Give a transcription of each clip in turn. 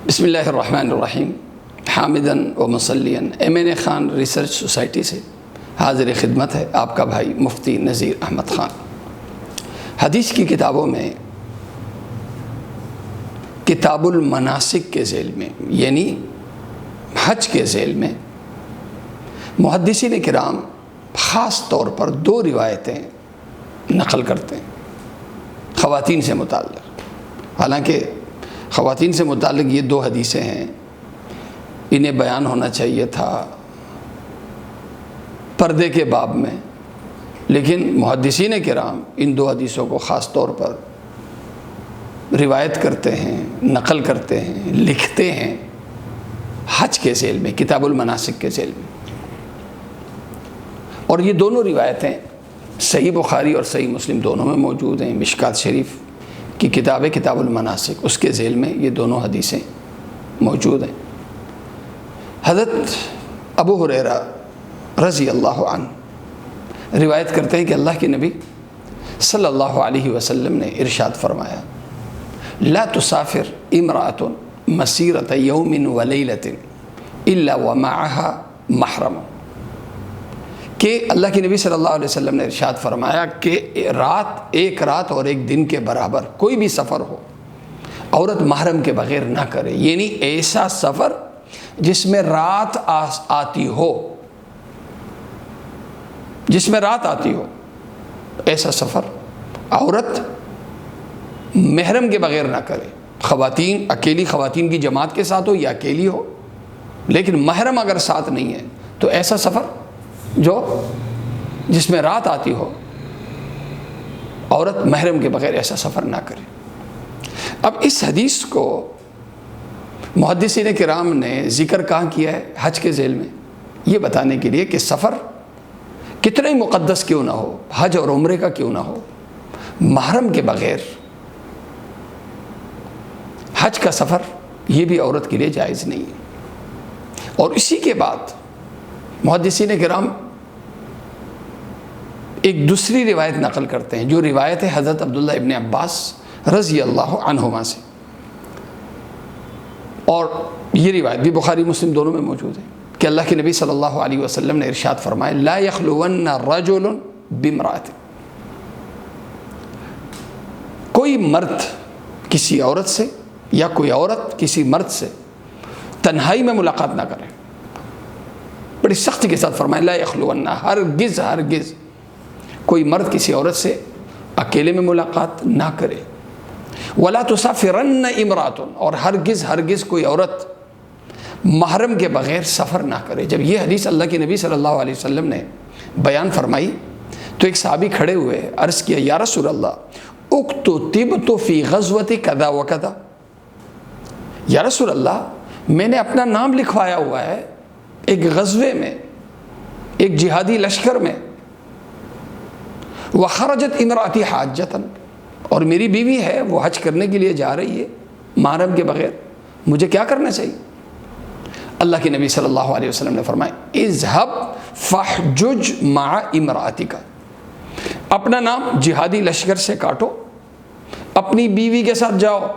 بسم اللہ الرحمن الرحیم، حامداً و مصلیاً MN خان ریسرچ سوسائٹی سے حاضر خدمت ہے آپ کا بھائی مفتی نذیر احمد خان۔ حدیث کی کتابوں میں کتاب المناسک کے ذیل میں یعنی حج کے ذیل میں محدثین کرام خاص طور پر دو روایتیں نقل کرتے ہیں خواتین سے متعلق۔ حالانکہ خواتین سے متعلق یہ دو حدیثیں ہیں، انہیں بیان ہونا چاہیے تھا پردے کے باب میں، لیکن محدثین کرام ان دو حدیثوں کو خاص طور پر روایت کرتے ہیں، نقل کرتے ہیں، لکھتے ہیں حج کے ذیل میں، کتاب المناسک کے ذیل میں۔ اور یہ دونوں روایتیں صحیح بخاری اور صحیح مسلم دونوں میں موجود ہیں۔ مشکات شریف کی کتاب ہے کتاب المناسک، اس کے ذیل میں یہ دونوں حدیثیں موجود ہیں۔ حضرت ابو ہریرہ رضی اللہ عنہ روایت کرتے ہیں کہ اللہ کے نبی صلی اللہ علیہ وسلم نے ارشاد فرمایا، لا تسافر امرأة مسیرة یوم ولیلة الا ومعها محرم، کہ اللہ کے نبی صلی اللہ علیہ وسلم نے ارشاد فرمایا کہ ایک رات اور ایک دن کے برابر کوئی بھی سفر ہو عورت محرم کے بغیر نہ کرے، یعنی ایسا سفر جس میں رات آتی ہو، جس میں رات آتی ہو، ایسا سفر عورت محرم کے بغیر نہ کرے۔ خواتین اکیلی خواتین کی جماعت کے ساتھ ہو یا اکیلی ہو، لیکن محرم اگر ساتھ نہیں ہے تو ایسا سفر جس میں رات آتی ہو، عورت محرم کے بغیر ایسا سفر نہ کرے۔ اب اس حدیث کو محدثین کرام نے ذکر کہاں کیا ہے حج کے ذیل میں؟ یہ بتانے کے لیے کہ سفر کتنا ہی مقدس کیوں نہ ہو، حج اور عمرے کا کیوں نہ ہو، محرم کے بغیر حج کا سفر یہ بھی عورت کے لیے جائز نہیں ہے۔ اور اسی کے بعد محدثین کرام ایک دوسری روایت نقل کرتے ہیں، جو روایت ہے حضرت عبداللہ ابن عباس رضی اللہ عنہما سے، اور یہ روایت بھی بخاری مسلم دونوں میں موجود ہے کہ اللہ کے نبی صلی اللہ علیہ وسلم نے ارشاد فرمایا، لا یخلون رجل بامرأۃ، کوئی مرد کسی عورت سے یا کوئی عورت کسی مرد سے تنہائی میں ملاقات نہ کرے۔ بڑی سختی کے ساتھ فرمایا، لا یخلون، ہرگز ہرگز کوئی مرد کسی عورت سے اکیلے میں ملاقات نہ کرے۔ ولا تسافرن امرأۃ، اور ہرگز ہرگز کوئی عورت محرم کے بغیر سفر نہ کرے۔ جب یہ حدیث اللہ کے نبی صلی اللہ علیہ وسلم نے بیان فرمائی تو ایک صحابی کھڑے ہوئے، عرض کیا، یا رسول اللہ اکتتبت فی غزوۃ کذا و کذا، یا رسول اللہ میں نے اپنا نام لکھوایا ہوا ہے ایک غزوے میں، ایک جہادی لشکر میں، وخرجت امرأتی حاجۃ، اور میری بیوی ہے وہ حج کرنے کے لیے جا رہی ہے محرم کے بغیر، مجھے کیا کرنا چاہیے؟ اللہ کے نبی صلی اللہ علیہ وسلم نے فرمایا، اذهب فاحجج مع امرأتک، اپنا نام جہادی لشکر سے کاٹو، اپنی بیوی کے ساتھ جاؤ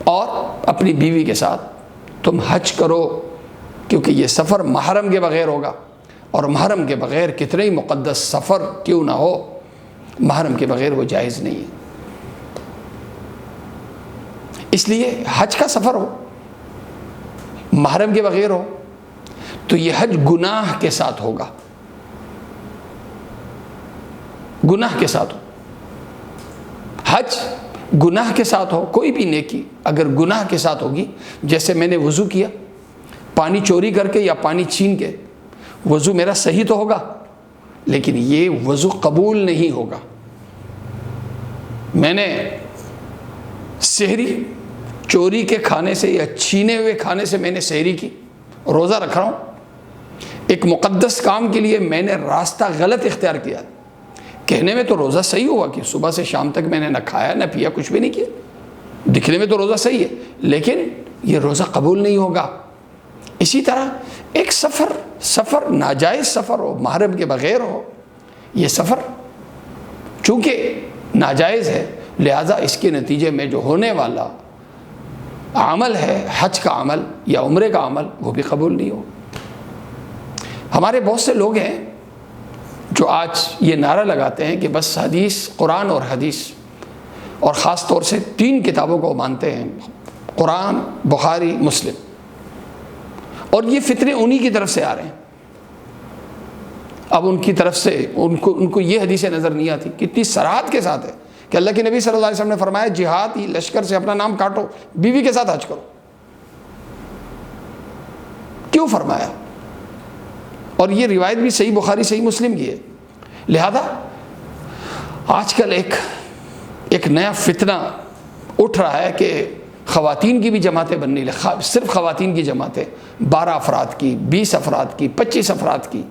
اور اپنی بیوی کے ساتھ تم حج کرو، کیونکہ یہ سفر محرم کے بغیر ہوگا، اور محرم کے بغیر کتنے ہی مقدس سفر کیوں نہ ہو، محرم کے بغیر وہ جائز نہیں ہے۔ اس لیے حج کا سفر ہو محرم کے بغیر ہو تو یہ حج گناہ کے ساتھ ہوگا، گناہ کے ساتھ ہو، حج گناہ کے ساتھ ہو۔ کوئی بھی نیکی اگر گناہ کے ساتھ ہوگی، جیسے میں نے وضو کیا پانی چوری کر کے یا پانی چھین کے، وضو میرا صحیح تو ہوگا لیکن یہ وضو قبول نہیں ہوگا۔ میں نے سحری چوری کے کھانے سے یا چھینے ہوئے کھانے سے میں نے سحری کی، روزہ رکھ رہا ہوں، ایک مقدس کام کے لیے میں نے راستہ غلط اختیار کیا، کہنے میں تو روزہ صحیح ہوا کہ صبح سے شام تک میں نے نہ کھایا نہ پیا، کچھ بھی نہیں کیا، دکھنے میں تو روزہ صحیح ہے لیکن یہ روزہ قبول نہیں ہوگا۔ اسی طرح ایک سفر ناجائز سفر ہو، محرم کے بغیر ہو، یہ سفر چونکہ ناجائز ہے، لہٰذا اس کے نتیجے میں جو ہونے والا عمل ہے حج کا عمل یا عمرے کا عمل وہ بھی قبول نہیں ہو۔ ہمارے بہت سے لوگ ہیں جو آج یہ نعرہ لگاتے ہیں کہ بس حدیث، قرآن اور حدیث، اور خاص طور سے 3 کتابوں کو مانتے ہیں، قرآن، بخاری، مسلم، اور یہ فتنے انہی کی طرف سے آ رہے ہیں۔ اب ان کی طرف سے ان کو یہ حدیثیں نظر نہیں آتی، کتنی صراحت کے ساتھ ہے کہ اللہ کے نبی صلی اللہ علیہ وسلم نے فرمایا جہاد ہی لشکر سے اپنا نام کاٹو، بیوی کے ساتھ حج کرو۔ کیوں فرمایا؟ اور یہ روایت بھی صحیح بخاری صحیح مسلم کی ہے۔ لہذا آج کل ایک نیا فتنہ اٹھ رہا ہے کہ خواتین کی بھی جماعتیں بننے لگی، صرف خواتین کی جماعتیں، 12 افراد کی، 20 افراد کی، 25 افراد کی،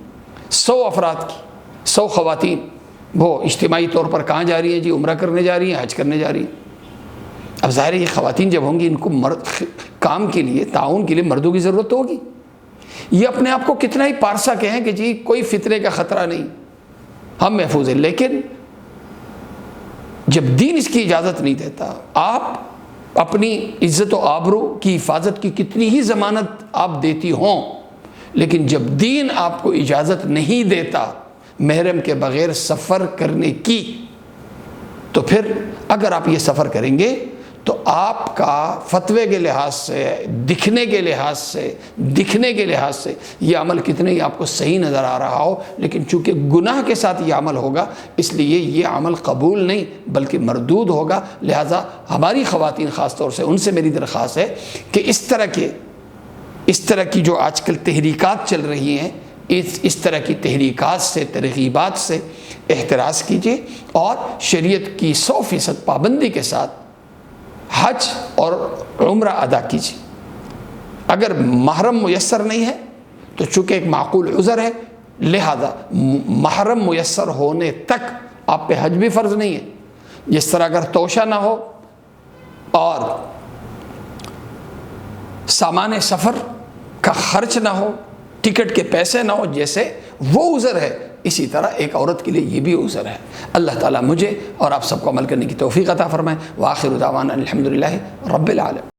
100 افراد کی، 100 خواتین، وہ اجتماعی طور پر کہاں جا رہی ہیں جی؟ عمرہ کرنے جا رہی ہیں، حج کرنے جا رہی ہیں۔ اب ظاہر ہے یہ خواتین جب ہوں گی، ان کو کام کے لیے، تعاون کے لیے مردوں کی ضرورت ہوگی۔ یہ اپنے آپ کو کتنا ہی پارسا کہیں کہ جی کوئی فتنے کا خطرہ نہیں، ہم محفوظ ہیں، لیکن جب دین اس کی اجازت نہیں دیتا، آپ اپنی عزت و آبرو کی حفاظت کی کتنی ہی ضمانت آپ دیتی ہوں، لیکن جب دین آپ کو اجازت نہیں دیتا محرم کے بغیر سفر کرنے کی، تو پھر اگر آپ یہ سفر کریں گے تو آپ کا فتوے کے لحاظ سے، دکھنے کے لحاظ سے یہ عمل کتنے ہی آپ کو صحیح نظر آ رہا ہو، لیکن چونکہ گناہ کے ساتھ یہ عمل ہوگا، اس لیے یہ عمل قبول نہیں بلکہ مردود ہوگا۔ لہٰذا ہماری خواتین خاص طور سے، ان سے میری درخواست ہے کہ اس طرح کی جو آج کل تحریکات چل رہی ہیں، اس طرح کی تحریکات سے، ترغیبات سے احتراز کیجیے اور شریعت کی 100% پابندی کے ساتھ حج اور عمرہ ادا کیجیے۔ اگر محرم میسر نہیں ہے تو چونکہ ایک معقول عذر ہے، لہذا محرم میسر ہونے تک آپ پہ حج بھی فرض نہیں ہے۔ جس طرح اگر توشہ نہ ہو اور سامان سفر کا خرچ نہ ہو، ٹکٹ کے پیسے نہ ہو، جیسے وہ عذر ہے، اسی طرح ایک عورت کے لیے یہ بھی عذر ہے۔ اللہ تعالیٰ مجھے اور آپ سب کو عمل کرنے کی توفیق عطا فرمائے۔ وآخر دعوانا الحمدللہ رب العالمین۔